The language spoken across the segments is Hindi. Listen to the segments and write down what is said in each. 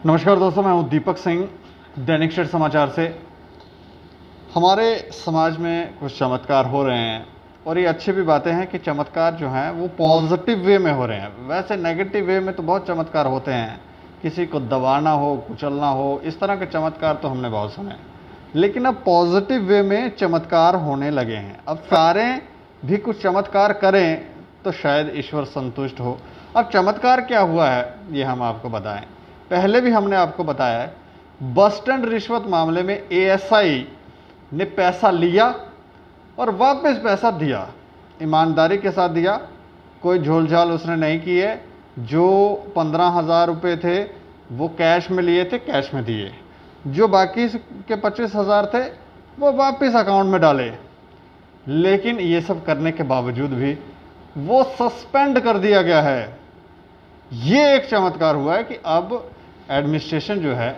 नमस्कार दोस्तों, मैं हूं दीपक सिंह, दैनिक स्टेट समाचार से। हमारे समाज में कुछ चमत्कार हो रहे हैं और ये अच्छी भी बातें हैं कि चमत्कार जो हैं वो पॉजिटिव वे में हो रहे हैं। वैसे नेगेटिव वे में तो बहुत चमत्कार होते हैं, किसी को दबाना हो, कुचलना हो, इस तरह के चमत्कार तो हमने बहुत सुने। लेकिन अब पॉजिटिव वे में चमत्कार होने लगे हैं। अब सारे भी कुछ चमत्कार करें तो शायद ईश्वर संतुष्ट हो। अब चमत्कार क्या हुआ है ये हम आपको बताएं। पहले भी हमने आपको बताया है, बस स्टैंड रिश्वत मामले में एएसआई ने पैसा लिया और वापस पैसा दिया, ईमानदारी के साथ दिया, कोई झोलझाल उसने नहीं की है। जो 15,000 रुपये थे वो कैश में लिए थे, कैश में दिए। जो बाकी के 25,000 थे वो वापस अकाउंट में डाले। लेकिन ये सब करने के बावजूद भी वो सस्पेंड कर दिया गया है। ये एक चमत्कार हुआ है कि अब एडमिनिस्ट्रेशन जो है,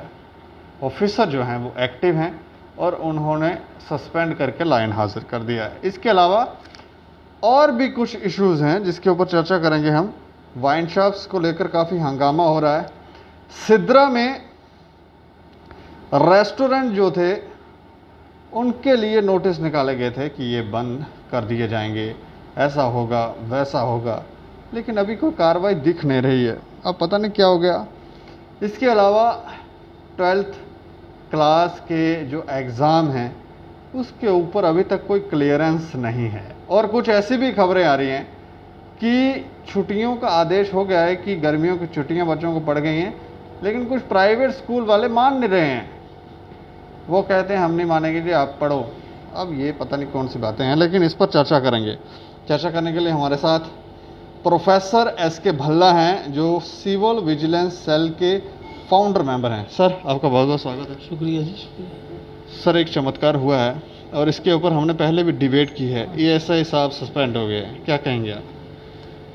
ऑफिसर जो हैं वो एक्टिव हैं और उन्होंने सस्पेंड करके लाइन हाजिर कर दिया है। इसके अलावा और भी कुछ इश्यूज़ हैं जिसके ऊपर चर्चा करेंगे हम। वाइन शॉप्स को लेकर काफ़ी हंगामा हो रहा है। सिद्रा में रेस्टोरेंट जो थे उनके लिए नोटिस निकाले गए थे कि ये बंद कर दिए जाएंगे, ऐसा होगा वैसा होगा, लेकिन अभी कोई कार्रवाई दिख नहीं रही है। अब पता नहीं क्या हो गया। इसके अलावा 12th क्लास के जो एग्ज़ाम हैं उसके ऊपर अभी तक कोई क्लियरेंस नहीं है। और कुछ ऐसी भी खबरें आ रही हैं कि छुट्टियों का आदेश हो गया है कि गर्मियों की छुट्टियां बच्चों को पड़ गई हैं, लेकिन कुछ प्राइवेट स्कूल वाले मान नहीं रहे हैं। वो कहते हैं हम नहीं मानेंगे जी, आप पढ़ो। अब ये पता नहीं कौन सी बातें हैं, लेकिन इस पर चर्चा करेंगे। चर्चा करने के लिए हमारे साथ प्रोफेसर एस.के. भल्ला हैं, जो सिविल विजिलेंस सेल के फाउंडर मेंबर हैं। सर, आपका बहुत बहुत स्वागत है। शुक्रिया जी, शुक्रिया। सर, एक चमत्कार हुआ है और इसके ऊपर हमने पहले भी डिबेट की है। एएसआई साहब सस्पेंड हो गए, क्या कहेंगे आप?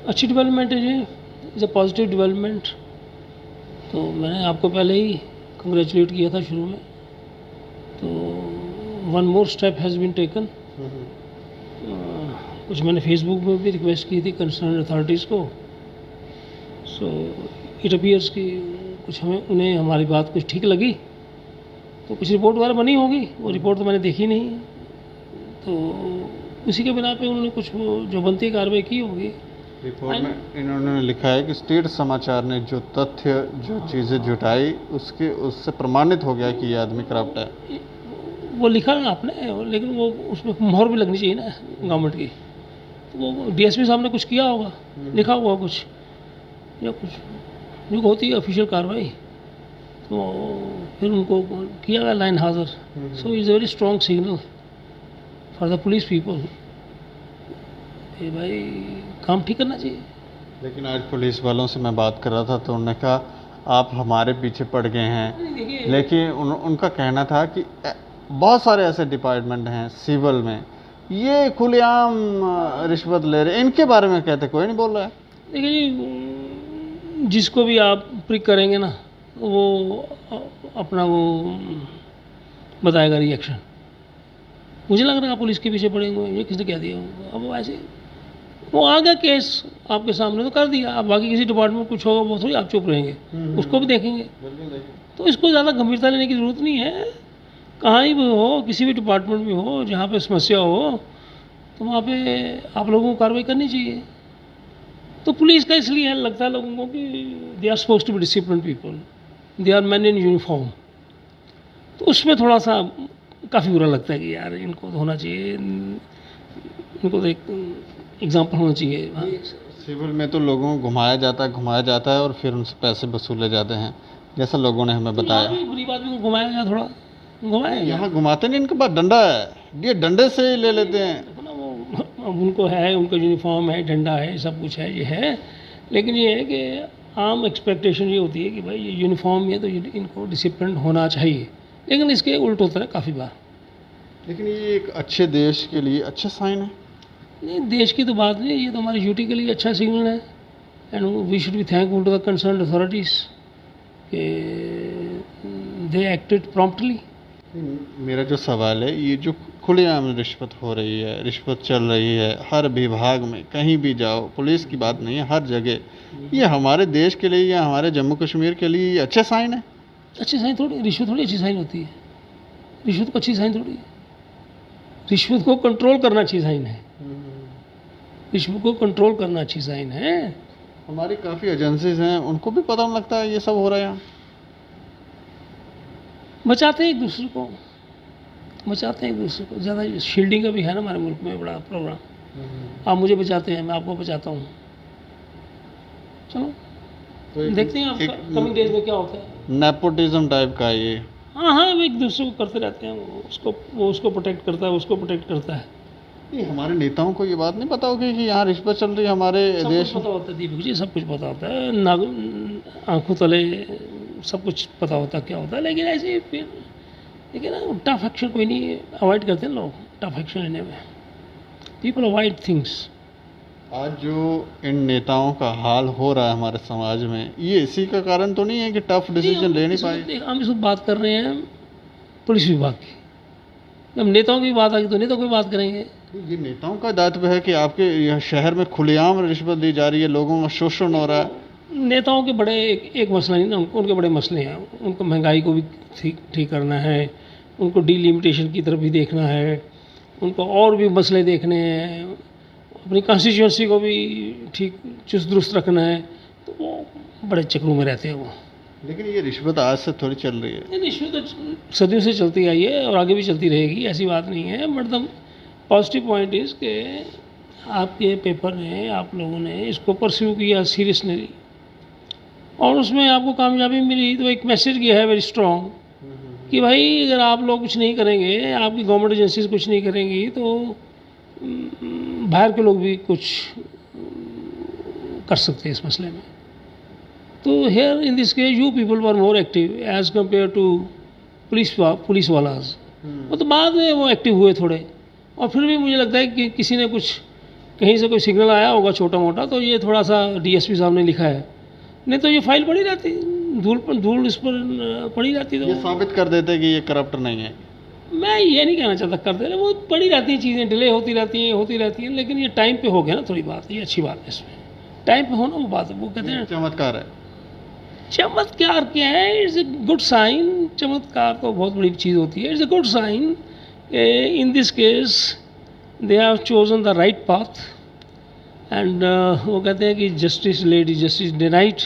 अच्छी डेवलपमेंट है जी, इज़ अ पॉजिटिव डेवलपमेंट। तो मैंने आपको पहले ही कंग्रेचुलेट किया था शुरू में। तो one more step has been taken. कुछ मैंने फेसबुक में भी रिक्वेस्ट की थी कंसर्न अथॉरिटीज़ को। सो इट अपीयर्स कि कुछ उन्हें हमारी बात कुछ ठीक लगी, तो कुछ रिपोर्ट वगैरह बनी होगी। वो रिपोर्ट तो मैंने देखी नहीं, तो उसी के बिना पे उन्होंने कुछ जो बनती कार्रवाई की होगी। रिपोर्ट में इन्होंने लिखा है कि स्टेट समाचार ने जो तथ्य, जो चीज़ें जुटाई, उससे प्रमाणित हो गया कि ये आदमी करप्ट है। वो लिखा ना आपने, लेकिन वो उसमें मोहर भी लगनी चाहिए ना गवर्नमेंट की। तो वो डीएसपी साहब ने कुछ किया होगा, लिखा हुआ कुछ या कुछ जो होती है ऑफिशियल कार्रवाई, तो फिर उनको किया गया लाइन हाजिर। So is a very strong signal for the police people कि भाई काम ठीक करना चाहिए। लेकिन आज पुलिस वालों से मैं बात कर रहा था तो उन्होंने कहा आप हमारे पीछे पड़ गए हैं। लेकिन उनका कहना था कि बहुत सारे ऐसे डिपार्टमेंट हैं सिविल में, ये खुलेआम रिश्वत ले रहे हैं। इनके बारे में कहते कोई नहीं बोल रहा है। देखिए जी, जिसको भी आप प्रिक करेंगे ना, वो अपना वो बताएगा रिएक्शन। मुझे लग रहा है पुलिस के पीछे पड़ेंगे, ये किसने कह दिया होगा। अब वैसे वो आ गया केस आपके सामने तो कर दिया। अब बाकी किसी डिपार्टमेंट में कुछ होगा वो थोड़ी आप चुप रहेंगे, उसको भी देखेंगे। तो इसको ज़्यादा गंभीरता लेने की ज़रूरत नहीं है। कहाँ ही भी हो, किसी भी डिपार्टमेंट में हो, जहाँ पे समस्या हो, तो वहाँ पे आप लोगों को कार्रवाई करनी चाहिए। तो पुलिस का इसलिए लगता है लोगों को कि they are suppose to be discipline people, they are man in uniform. तो उसमें थोड़ा सा काफ़ी बुरा लगता है कि यार इनको तो होना चाहिए, इनको तो एक एग्जाम्पल होना चाहिए। सिविल में तो लोगों को घुमाया जाता है और फिर उनसे पैसे वसूले जाते हैं, जैसा लोगों ने हमें बताया। बुरी बात भी घुमाया जाए, थोड़ा घुमाया। यहाँ घुमाते नहीं, इनके पास डंडा है, ये डंडे से ही ले लेते हैं। देखो ना, वो उनको है, उनका यूनिफॉर्म है, डंडा है, सब कुछ है, ये है। लेकिन ये है कि आम एक्सपेक्टेशन ये होती है कि भाई ये यूनिफॉर्म है तो इनको डिसिप्लिन होना चाहिए, लेकिन इसके उल्ट होता है काफ़ी बार। लेकिन ये एक अच्छे देश के लिए अच्छा साइन है। नहीं, देश की तो बात नहीं, ये तो हमारी ड्यूटी के लिए अच्छा सिग्नल है। And we should be thankful to the concern authorities कि दे एक्टेड प्रॉम्प्टली। मेरा जो सवाल है, ये जो खुलेआम रिश्वत हो रही है, रिश्वत चल रही है हर विभाग में, कहीं भी जाओ, पुलिस की बात नहीं है, हर जगह, ये हमारे देश के लिए या हमारे जम्मू कश्मीर के लिए ये अच्छे साइन है? अच्छी साइन थोड़ी, रिश्वत थोड़ी अच्छी साइन होती है, रिश्वत को अच्छी साइन थोड़ी है। रिश्वत को कंट्रोल करना अच्छी साइन है, रिश्वत को कंट्रोल करना अच्छी साइन है। हमारी काफ़ी एजेंसीज हैं, उनको भी पता नहीं लगता है ये सब हो रहा है यहाँ। बचाते हैं एक दूसरे को, बचाते हैं एक दूसरे को। ज़्यादा शील्डिंग का भी है ना हमारे मुल्क में बड़ा प्रोग्राम। आप मुझे बचाते हैं, मैं आपको बचाता हूँ। चलो तो देखते हैं आपका कमिंग डेज में क्या होता है। नेपोटिज्म टाइप का ये। हाँ हाँ, वो एक दूसरे को करते रहते हैं, वो उसको प्रोटेक्ट करता है, उसको प्रोटेक्ट करता है। नहीं, हमारे नेताओं को ये बात नहीं पता होगी कि यहाँ रिश्वत चल रही है हमारे सब देश कुछ में। पता होता है दीपक जी, सब कुछ पता होता है, नाग आंखों तले सब कुछ पता होता है क्या होता है। लेकिन ऐसे ही फिर लेकिन टफ एक्शन कोई नहीं अवॉइड करते हैं लोग, टफ एक्शन लेने में। People avoid things. आज जो इन नेताओं का हाल हो रहा है हमारे समाज में, ये इसी का कारण तो नहीं है कि टफ डिसीजन ले नहीं पाए? हम इस वक्त बात कर रहे हैं पुलिस विभाग की, जब नेताओं की बात आ गई तो नेताओं की बात करेंगे। ये नेताओं का दायित्व है कि आपके यह शहर में खुलेआम रिश्वत दी जा रही है, लोगों का शोषण हो रहा है। नेताओं के बड़े एक मसला नहीं ना, उनके बड़े मसले हैं। उनको महंगाई को भी ठीक करना है, उनको डिलिमिटेशन की तरफ भी देखना है, उनको और भी मसले देखने हैं, अपनी कॉन्स्टिट्यूंसी को भी ठीक चुस्त दुरुस्त रखना है। तो वो बड़े चक्रों में रहते हैं वो। लेकिन ये रिश्वत आज से थोड़ी चल रही है। नहीं, रिश्वत तो सदियों से चलती आई है और आगे भी चलती रहेगी, ऐसी बात नहीं है। But the positive point is कि आपके पेपर ने, आप लोगों ने इसको परस्यू किया सीरियसली और उसमें आपको कामयाबी मिली, तो एक मैसेज गया है वेरी स्ट्रॉन्ग कि भाई अगर आप लोग कुछ नहीं करेंगे, आपकी गवर्नमेंट एजेंसीज कुछ नहीं करेंगी, तो बाहर के लोग भी कुछ कर सकते हैं इस मसले में। तो here in this case you people were more active as compare to police वालाज। वो तो बाद में वो एक्टिव हुए थोड़े, और फिर भी मुझे लगता है कि किसी ने कुछ कहीं से कोई सिग्नल आया होगा छोटा मोटा, तो ये थोड़ा सा डीएसपी साहब ने लिखा है, नहीं तो ये फाइल पड़ी रहती, धूल इस पर पड़ी रहती। तो ये साबित कर देते कि ये करप्ट नहीं है। मैं ये नहीं कहना चाहता कर दे रहे, वो पड़ी रहती हैं चीज़ें, डिले होती रहती हैं, लेकिन ये टाइम पे हो गया ना थोड़ी बात, ये अच्छी बात है इसमें। टाइम पे होना वो बात है, वो कहते हैं चमत्कार है। चमत्कार क्या है, इट्स ए गुड साइन। चमत्कार तो बहुत बड़ी चीज़ होती है, it's a good sign. In this case they have chosen the right path and वो कहते हैं कि justice lady justice denied,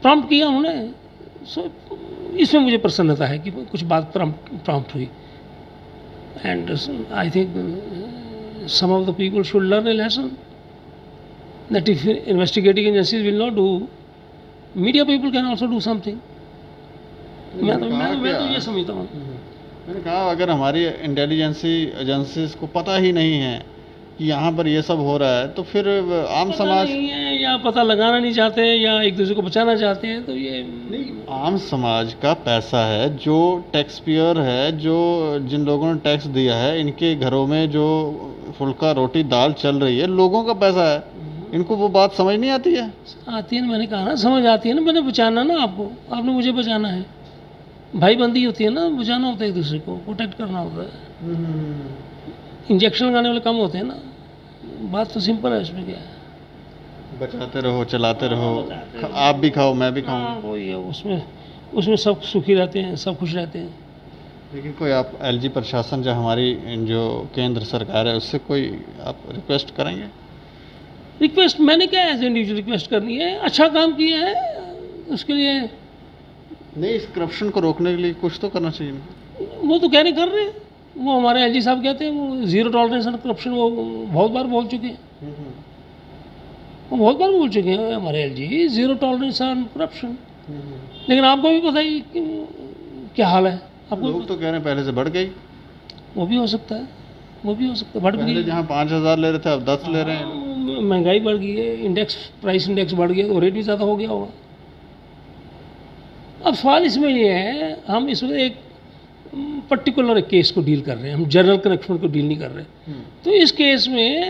prompt किया उन्होंने। सो इसमें मुझे प्रसन्नता है कि कुछ बात प्रॉम्प्ट हुई। And I think some of the people should learn a lesson that if investigating agencies will not do, media people can also do something. मैं तो ये समझता हूँ। मैंने कहा अगर हमारी इंटेलिजेंसी एजेंसीज को पता ही नहीं है कि यहाँ पर ये सब हो रहा है, तो फिर आम समाज नहीं है, या पता लगाना नहीं चाहते, या एक दूसरे को बचाना चाहते हैं, तो ये नहीं, आम समाज का पैसा है, जो टैक्स पेयर है, जो जिन लोगों ने टैक्स दिया है, इनके घरों में जो फुल्का रोटी दाल चल रही है, लोगों का पैसा है। इनको वो बात समझ नहीं आती है। आती है ना, मैंने कहा ना समझ आती है ना। मैंने बचाना ना आपको, आपने मुझे बचाना है, भाई बंदी होती है ना, बचाना होता है एक दूसरे को, प्रोटेक्ट करना होता है। इंजेक्शन लगाने वाले कम होते हैं ना, बात तो सिंपल है, इसमें क्या है। बचाते रहो, चलाते रहो, आप भी खाओ मैं भी खाऊं। वही है, उसमें सब सुखी रहते हैं, सब खुश रहते हैं। लेकिन कोई आप एलजी प्रशासन जो हमारी जो केंद्र सरकार है, उससे कोई आप रिक्वेस्ट करेंगे? रिक्वेस्ट मैंने क्या एज इंडिविजुअल रिक्वेस्ट करनी है, अच्छा काम किया है उसके लिए। नहीं, इस करप्शन को रोकने के लिए कुछ तो करना चाहिए ना। वो तो कह रहे कर रहे हैं, वो हमारे एलजी साहब कहते हैं वो जीरो टॉलरेंस ऑन करप्शन, वो बहुत बार बोल चुके हैं। वो बहुत बार बोल चुके हैं हमारे LG, zero tolerance on corruption. लेकिन आपको भी पता ही क्या हाल है। आपको लोग तो कह रहे हैं पहले से बढ़ गई। वो भी हो सकता है, वो भी हो सकता है, बढ़ पहले गई। जहाँ 5,000 ले रहे थे अब 10 ले रहे हैं। महंगाई बढ़ गई है, प्राइस इंडेक्स बढ़ गया, तो रेट भी ज़्यादा हो गया होगा। अब सवाल इसमें ये है, हम इसमें एक पर्टिकुलर केस को डील कर रहे हैं, हम जनरल कनेक्शन को डील नहीं कर रहे। तो इस केस में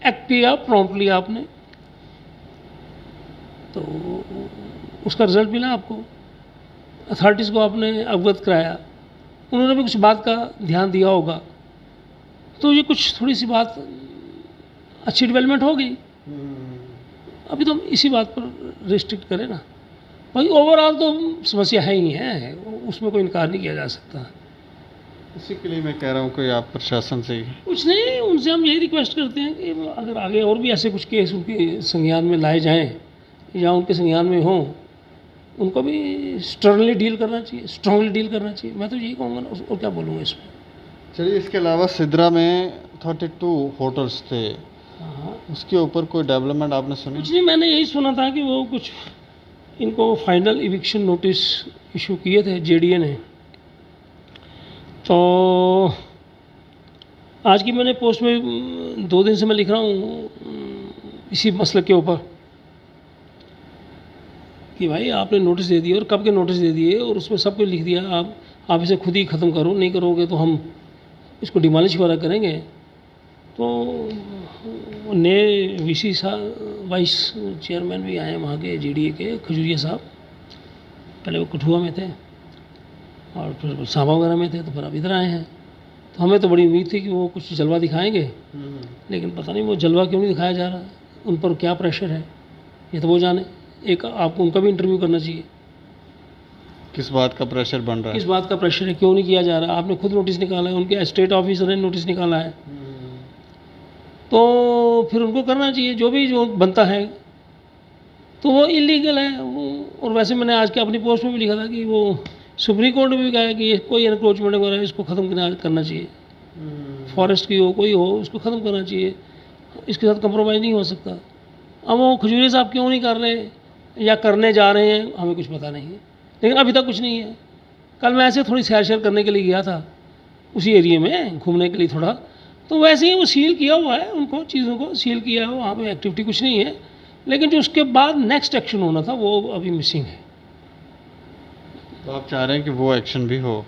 एक्ट किया प्रॉम्प्टली आपने, तो उसका रिजल्ट मिला आपको, अथॉरिटीज़ को आपने अवगत कराया, उन्होंने भी कुछ बात का ध्यान दिया होगा, तो ये कुछ थोड़ी सी बात अच्छी डेवलपमेंट हो गई। अभी तो हम इसी बात पर रिस्ट्रिक्ट करें ना, भाई ओवरऑल तो समस्या है ही है, उसमें कोई इनकार नहीं किया जा सकता। इसी के लिए मैं कह रहा हूँ कि आप प्रशासन से ही कुछ नहीं, उनसे हम यही रिक्वेस्ट करते हैं कि अगर आगे और भी ऐसे कुछ केस उनके संज्ञान में लाए जाएं या उनके संज्ञान में हों, उनको भी स्ट्रांगली डील करना चाहिए। मैं तो यही कहूँगा ना, और क्या बोलूँगा इसमें। चलिए, इसके अलावा सिद्रा में 32 होटल्स थे, हाँ, उसके ऊपर कोई डेवलपमेंट आपने सुनी? कुछ नहीं, मैंने यही सुना था कि वो कुछ इनको फाइनल इविक्शन नोटिस इशू किए थे जेडीए ने। तो आज की मैंने पोस्ट में 2 दिन से मैं लिख रहा हूँ इसी मसले के ऊपर कि भाई आपने नोटिस दे दिए, और कब के नोटिस दे दिए, और उसमें सब कुछ लिख दिया। आप इसे खुद ही ख़त्म करो, नहीं करोगे तो हम इसको डिमॉलिश वगैरह करेंगे। तो नए वीसी साहब, वाइस चेयरमैन भी आए वहाँ के जेडीए के, खजूरिया साहब। पहले वो कठुआ में थे और फिर सांबा वगैरह में थे, तो फिर अब इधर आए हैं। तो हमें तो बड़ी उम्मीद थी कि वो कुछ जलवा दिखाएंगे, लेकिन पता नहीं वो जलवा क्यों नहीं दिखाया जा रहा, उन पर क्या प्रेशर है ये तो वो जाने। एक आपको उनका भी इंटरव्यू करना चाहिए, किस बात का प्रेशर बन रहा किस है? बात का प्रेशर है, क्यों नहीं किया जा रहा। आपने खुद नोटिस निकाला है, उनके स्टेट ऑफिसर ने नोटिस निकाला है, तो फिर उनको करना चाहिए जो बनता है। तो वो इलीगल है और वैसे मैंने आज के अपनी पोस्ट में भी लिखा था कि वो सुप्रीम कोर्ट में भी कहा है कि ये कोई एनक्रोचमेंट वगैरह इसको ख़त्म करना चाहिए। फॉरेस्ट की हो, कोई हो, उसको ख़त्म करना चाहिए, इसके साथ कंप्रोमाइज़ नहीं हो सकता। अब वो खजूरिया साहब क्यों नहीं कर रहे या करने जा रहे हैं, हमें कुछ पता नहीं है, लेकिन अभी तक कुछ नहीं है। कल मैं ऐसे थोड़ी सैर करने के लिए गया था उसी एरिया में घूमने के लिए थोड़ा, तो वैसे ही वो सील किया हुआ है, उनको चीज़ों को सील किया है, वहाँ पे एक्टिविटी कुछ नहीं है, लेकिन जो उसके बाद नेक्स्ट एक्शन होना था वो अभी मिसिंग है। तो आप चाह रहे हैं कि वो एक्शन भी हो?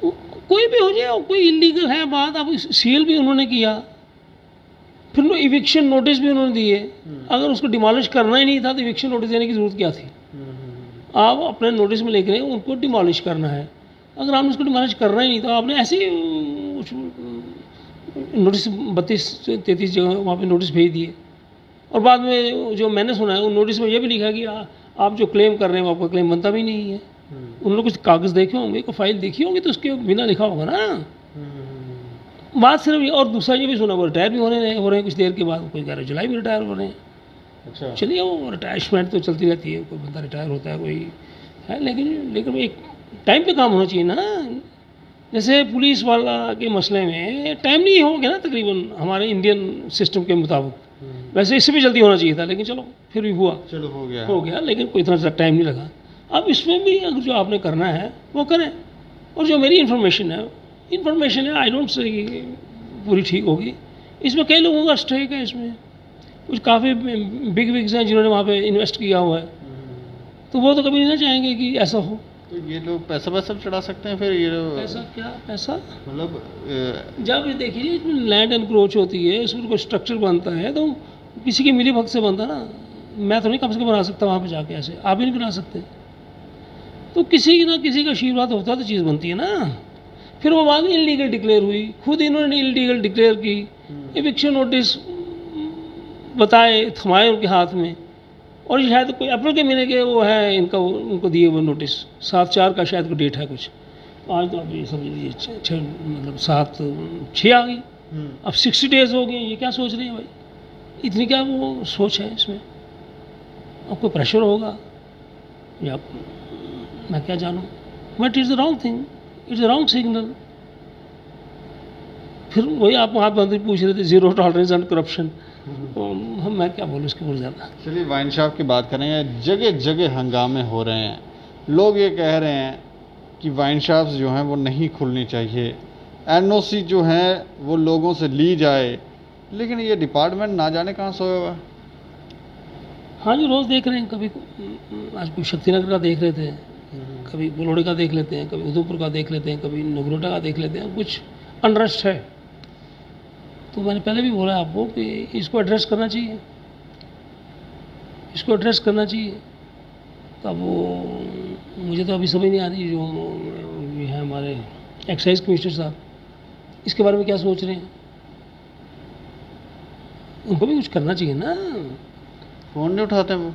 कोई भी हो जाए, कोई इलीगल है बात, अब सील भी उन्होंने किया, फिर वो इविक्शन नोटिस भी उन्होंने दिए। अगर उसको डिमॉलिश करना ही नहीं था तो इविक्शन नोटिस देने की ज़रूरत क्या थी? आप अपने नोटिस में लिख रहे हैं उनको डिमॉलिश करना है, अगर आपने उसको डिमॉलिश करना ही नहीं तो आपने ऐसे ही नोटिस 32-33 जगह वहाँ पे नोटिस भेज दिए। और बाद में जो मैंने सुना है उन नोटिस में ये भी लिखा कि आप जो क्लेम कर रहे हैं वो आपका क्लेम बनता भी नहीं है। उन्होंने कुछ कागज़ देखे होंगे, कोई फाइल देखी होगी, तो उसके बिना लिखा होगा ना। बात सिर्फ ये, और दूसरा ये भी सुना वो रिटायर भी हो रहे हैं कुछ देर के बाद, कोई कह रहे जुलाई में रिटायर हो रहे हैं। अच्छा, चलिए, वो रिटायरमेंट तो चलती रहती है, कोई बंदा रिटायर होता है, कोई है, लेकिन एक टाइम पे काम होना चाहिए ना। जैसे पुलिस वाला के मसले में टाइम नहीं हो गया ना तकरीबन हमारे इंडियन सिस्टम के मुताबिक, वैसे इससे भी जल्दी होना चाहिए था, लेकिन चलो फिर भी हुआ, चलो हो गया, लेकिन कोई इतना टाइम नहीं लगा। अब इसमें भी अगर जो आपने करना है वो करें, और जो मेरी इन्फॉर्मेशन है आई डोंट से पूरी ठीक होगी, इसमें कई लोगों का स्टेक है, इसमें कुछ काफ़ी बिग विग्स हैं जिन्होंने वहाँ पे इन्वेस्ट किया हुआ है, तो वो तो कभी नहीं ना चाहेंगे कि ऐसा हो। तो ये लोग पैसा वैसा चढ़ा सकते हैं फिर? ये पैसा क्या पैसा, मतलब जब देखिए इसमें लैंड एनक्रोच होती है, इसमें कोई स्ट्रक्चर बनता है तो किसी की मिली भगत से बनता ना। मैं तो नहीं कम से कम बना सकता वहाँ पे जाके, ऐसे आप भी नहीं बना सकते। तो किसी ना किसी का आशीर्वाद होता है तो चीज़ बनती है ना। फिर वो बाद में इलीगल डिक्लेयर हुई, खुद इन्होंने इलीगल डिक्लेयर की, इविक्शन नोटिस बताए, थमाए उनके हाथ में, और ये शायद कोई अप्रैल के महीने के वो है इनका, उनको दिए हुए नोटिस 7/4 का शायद को डेट है कुछ। आज तो अभी समझ लीजिए 6 मतलब 7/6 आ गई, अब 60 डेज हो गए। ये क्या सोच रहे हैं भाई, इतनी क्या वो सोच है इसमें? आपको प्रेशर होगा या मैं क्या जानूँ, but it's the wrong thing, it's the wrong signal. फिर वही आप वहाँ पर पूछ रहे थे जीरो टॉलरेंस एंड करप्शन, मैं क्या बोलूँ इसके ऊपर ज़्यादा। चलिए, वाइन शॉप की बात करें, जगह जगह हंगामे हो रहे हैं, लोग ये कह रहे हैं कि वाइन शॉप्स जो हैं वो नहीं खुलनी चाहिए, एनओसी जो है वो लोगों से ली जाए, लेकिन ये डिपार्टमेंट ना जाने कहाँ सोया हुआ है। हाँ जी, रोज़ देख रहे हैं, कभी आज कोई शक्तिनगर का देख रहे थे, कभी बलोड़ी का देख लेते हैं, कभी उधमपुर का देख लेते हैं, कभी नगरोटा का देख लेते हैं, कुछ अनरेस्ट है। तो मैंने पहले भी बोला आपको कि इसको एड्रेस करना चाहिए, इसको एड्रेस करना चाहिए। तो अब वो मुझे तो अभी समझ नहीं आ रही, जो ये है हमारे एक्साइज कमिश्नर साहब, इसके बारे में क्या सोच रहे हैं, उनको भी कुछ करना चाहिए ना। फ़ोन नहीं उठाते वो?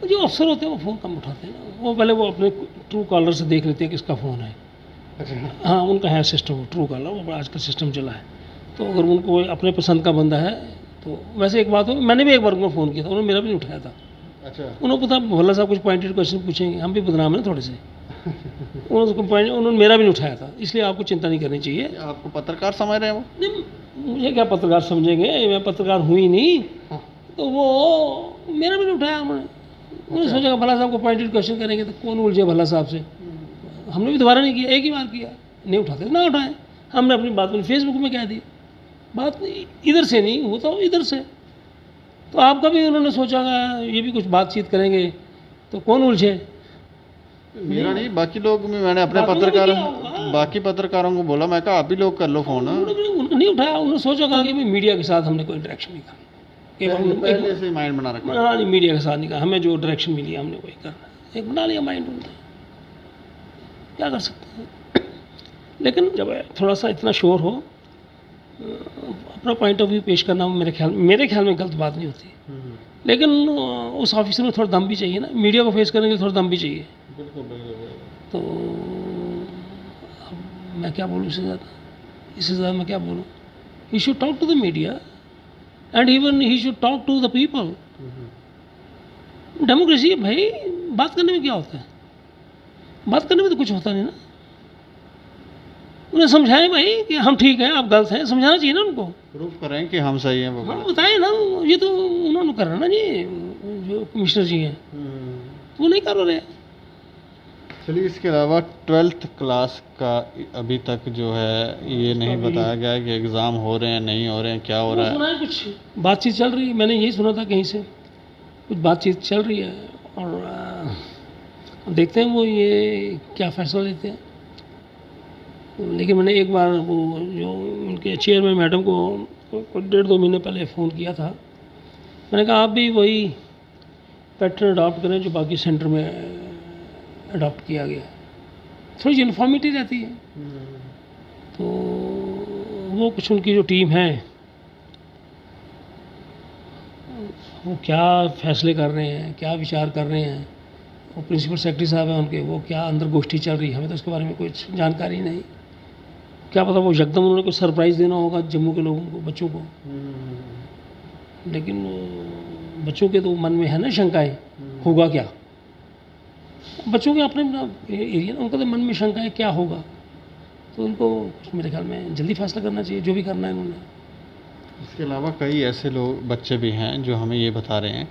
जो अफसर होते हैं वो फ़ोन कम उठाते हैं ना, वो पहले वो अपने ट्रू कॉलर से देख लेते हैं किसका फ़ोन है। अच्छा। हाँ, उनका है सिस्टम ट्रू कॉलर, वो बड़ा आजकल सिस्टम चला है। तो अगर उनको अपने पसंद का बंदा है तो वैसे एक बात हो, मैंने भी एक बार उनको फ़ोन किया था, उन्होंने मेरा भी नहीं उठाया था। अच्छा। उन्होंने पता भला साहब कुछ पॉइंटेड क्वेश्चन पूछेंगे, हम भी बदनाम है ना थोड़े से। उन्होंने मेरा भी नहीं उठाया था, इसलिए आपको चिंता नहीं करनी चाहिए। आपको पत्रकार समझ रहे हैं वो? नहीं, मुझे क्या पत्रकार समझेंगे, मैं पत्रकार हुई नहीं। हाँ। तो वो मेरा भी नहीं उठाया उन्होंने सोचा कि भला साहब को पॉइंटेड क्वेश्चन करेंगे तो कौन उलझे भला साहब से। हमने भी दोबारा नहीं किया, एक ही बार किया, नहीं उठाते ना उठाएं। हमने अपनी बात अपनी फेसबुक में कह दी, बात इधर से नहीं होता, इधर से। तो आपका भी उन्होंने सोचा ये भी कुछ बातचीत करेंगे तो कौन उलझे। मेरा नहीं, बाकी लोग भी, मैंने अपने बाकी पत्रकारों को बोला, मैं कहा आप भी लोग कर लो फ़ोन। उन्होंने नहीं उठाया, उन्होंने सोचा कि भाई मीडिया के साथ हमने कोई इंटरेक्शन नहीं करना, पहले से माइंड बना रखा। हाँ नहीं, मीडिया के साथ नहीं, हमें जो डायरेक्शन मिली हमने वही करना है, एक बना लिया माइंड उनका, क्या कर सकते हैं। लेकिन जब थोड़ा सा इतना शोर हो, अपना पॉइंट ऑफ व्यू पेश करना मेरे ख्याल में गलत बात नहीं होती। लेकिन उस ऑफिसर में थोड़ा दम भी चाहिए ना, मीडिया को फेस करने के लिए थोड़ा दम भी चाहिए। बिल्कुल। तो अब मैं क्या बोलूँ इससे ज़्यादा मैं क्या बोलूँ। He should talk to the media and even he should talk to the people. Democracy है भाई, बात करने में क्या होता है, बात करने में तो कुछ होता नहीं ना। उन्हें समझाएं भाई कि हम ठीक हैं, आप गलत हैं, समझाना चाहिए ना उनको। प्रूफ करें कि हम सही हैं वो। हाँ बताएं ना, ये तो उन्होंने कर रहा ना जी, जो कमिश्नर जी हैं वो नहीं कर रहे। चलिए, इसके अलावा 12th क्लास का अभी तक जो है ये नहीं बताया गया कि एग्ज़ाम हो रहे हैं, नहीं हो रहे हैं, क्या हो रहा है। सुना है कुछ बातचीत चल रही है, मैंने यही सुना था कहीं से कुछ बातचीत चल रही है, और देखते हैं वो ये क्या फैसला लेते हैं। लेकिन मैंने एक बार वो जो उनके चेयरमैन मैडम को 1.5-2 महीने पहले फ़ोन किया था, मैंने कहा आप भी वही पैटर्न अडॉप्ट करें जो बाकी सेंटर में अडॉप्ट किया गया, थोड़ी यूनिफॉर्मिटी रहती है। तो वो कुछ उनकी जो टीम है वो क्या फैसले कर रहे हैं, क्या विचार कर रहे हैं, वो प्रिंसिपल सेक्रेटरी साहब हैं उनके, वो क्या अंदर गोष्ठी चल रही है, हमें तो उसके बारे में कुछ जानकारी नहीं। क्या पता वो यकदम उन्होंने कोई सरप्राइज़ देना होगा जम्मू के लोगों को, बच्चों को। लेकिन बच्चों के तो मन में है ना शंकाएं, होगा क्या। बच्चों के अपने एरिया, उनका तो मन में शंकाएं क्या होगा। तो उनको मेरे ख्याल में जल्दी फैसला करना चाहिए जो भी करना है उन्होंने। इसके अलावा कई ऐसे लोग बच्चे भी हैं जो हमें ये बता रहे हैं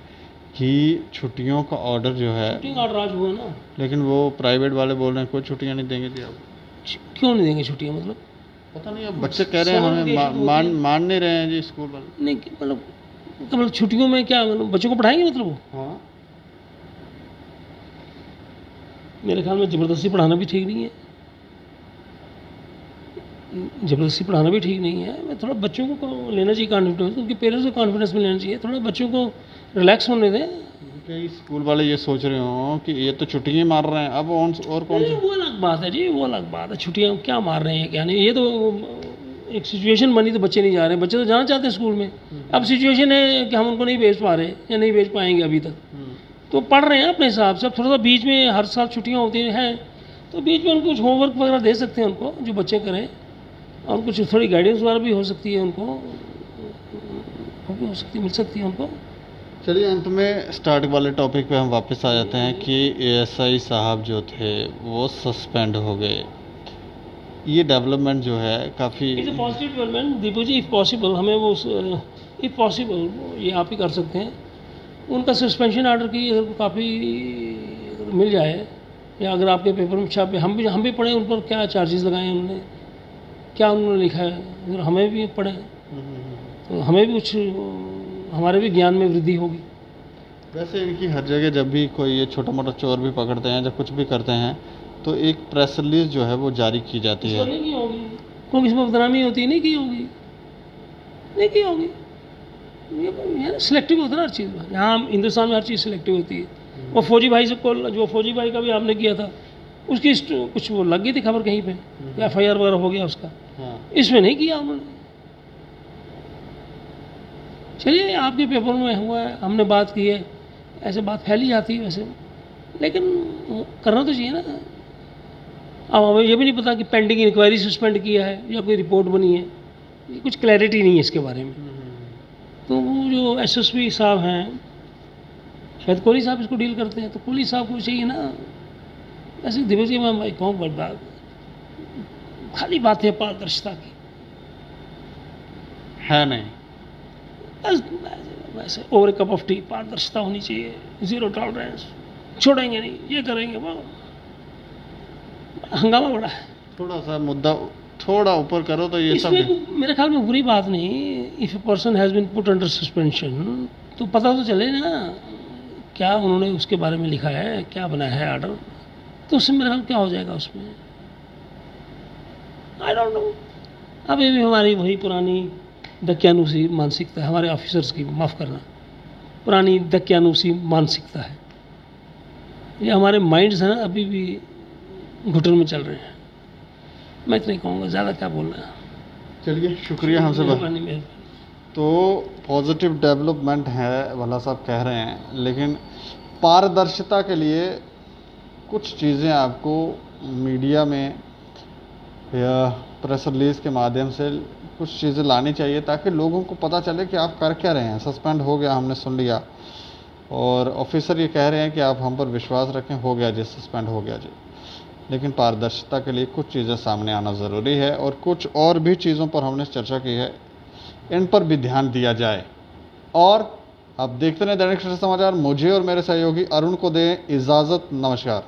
कि छुट्टियों का ऑर्डर जो है, छुट्टियों का ऑर्डर आज हुआ ना, लेकिन वो प्राइवेट वाले बोल रहे हैं कोई छुट्टियां नहीं देंगे जी। आप क्यों नहीं देंगे छुट्टियाँ, मतलब पता नहीं, अब बच्चे कह रहे हैं हमें मान नहीं रहे हैं जी स्कूल वाले। नहीं मतलब छुट्टियों में क्या, मतलब बच्चों को पढ़ाएंगे, मतलब वो हाँ, मेरे ख्याल में ज़बरदस्ती पढ़ाना भी ठीक नहीं है, ज़बरदस्ती पढ़ाना भी ठीक नहीं है। मैं थोड़ा बच्चों को लेना चाहिए कॉन्फिडेंस, उनके पेरेंट्स को कॉन्फिडेंस में लेना चाहिए, थोड़ा बच्चों को रिलैक्स होने दें। कई स्कूल वाले ये सोच रहे हो कि ये तो छुट्टियां मार रहे हैं, अब और कौन सी। वो अलग बात है जी, वो अलग बात है, छुट्टियाँ क्या मार रहे हैं क्या नहीं। ये तो एक सिचुएशन बनी तो बच्चे नहीं जा रहे, बच्चे तो जाना चाहते हैं स्कूल में। अब सिचुएशन है कि हम उनको नहीं भेज पा रहे या नहीं भेज पाएंगे अभी तक, तो पढ़ रहे हैं अपने हिसाब से। अब थोड़ा सा बीच में हर साल छुट्टियाँ होती हैं तो बीच में उनको कुछ होमवर्क वगैरह दे सकते हैं उनको, जो बच्चे करें, और कुछ थोड़ी गाइडेंस वगैरह भी हो सकती है उनको, वो भी हो सकती मिल सकती है उनको। चलिए, अंत में स्टार्ट वाले टॉपिक पे हम वापस आ जाते हैं कि एएसआई साहब जो थे वो सस्पेंड हो गए। ये डेवलपमेंट जो है काफ़ी it's a positive development Deepu ji. If possible हमें वो इफ़ पॉसिबल ये आप ही कर सकते हैं, उनका सस्पेंशन ऑर्डर की अगर काफ़ी मिल जाए, या अगर आपके पेपर में छापे, हम भी पढ़ें उन पर क्या चार्जेस लगाए हैं उन्होंने, क्या उन्होंने लिखा है, अगर हमें भी पढ़ें तो हमें भी कुछ, हमारे भी ज्ञान में वृद्धि होगी। वैसे इनकी हर जगह जब भी कोई ये छोटा मोटा चोर भी पकड़ते हैं, जब कुछ भी करते हैं, तो एक प्रेस रिलीज जो है वो जारी की जाती है। नहीं की होगी, क्योंकि इसमें बदनामी होती है, नहीं की होगी, नहीं की होगी। ये सिलेक्टिव होता है ना हर चीज़ में, यहाँ हिंदुस्तान में हर चीज़ सिलेक्टिव होती है। वो फौजी भाई से कॉल, जो फौजी भाई का भी आपने किया था, उसकी कुछ वो लग गई थी खबर कहीं पे, FIR वगैरह हो गया उसका। हाँ। इसमें नहीं किया उन्होंने। चलिए, आपके पेपर में हुआ है, हमने बात की है, ऐसे बात फैली जाती है वैसे, लेकिन करना तो चाहिए ना। अब हमें ये भी नहीं पता कि पेंडिंग इंक्वायरी सस्पेंड किया है या कोई रिपोर्ट बनी है, ये कुछ क्लैरिटी नहीं है इसके बारे में। तो वो जो एसएसपी साहब हैं, शायद कोहली साहब इसको डील करते हैं, तो कोहली साहब को चाहिए ना, ऐसे दिवसीय में मैं कहूँ बर्बाद, खाली बात है पारदर्शिता की, है नहीं। बस वैसे ओवर कप ऑफ टी, पारदर्शिता होनी चाहिए, जीरो टॉलरेंस, छोड़ेंगे नहीं, ये करेंगे वो, हंगामा बड़ा है। थोड़ा सा मुद्दा थोड़ा ऊपर करो तो ये सब इसमें मेरे ख्याल में बुरी बात नहीं, if a person has been put under suspension तो पता तो चले ना क्या उन्होंने उसके बारे में लिखा है, क्या बनाया है आर्डर, तो उससे मेरे ख्याल क्या हो जाएगा उसमें, आई डोंट नो। अब ये भी हमारी वही पुरानी दकियानूसी मानसिकता है, हमारे ऑफिसर्स की, माफ़ करना, पुरानी दकियानूसी मानसिकता है, ये हमारे माइंड्स हैं ना अभी भी घुटन में चल रहे हैं। मैं इतना ही कहूँगा, ज़्यादा क्या बोलना है। चलिए, शुक्रिया हमसे मेहरबानी। तो पॉजिटिव डेवलपमेंट है भला साहब कह रहे हैं, लेकिन पारदर्शिता के लिए कुछ चीज़ें आपको मीडिया में या प्रेस रिलीज के माध्यम से कुछ चीज़ें लानी चाहिए, ताकि लोगों को पता चले कि आप कर क्या रहे हैं। सस्पेंड हो गया, हमने सुन लिया, और ऑफिसर ये कह रहे हैं कि आप हम पर विश्वास रखें, हो गया जी, सस्पेंड हो गया जी। लेकिन पारदर्शिता के लिए कुछ चीज़ें सामने आना ज़रूरी है, और कुछ और भी चीज़ों पर हमने चर्चा की है, इन पर भी ध्यान दिया जाए। और आप देखते रहें दैनिक सवेरा समाचार। मुझे और मेरे सहयोगी अरुण को दें इजाज़त। नमस्कार।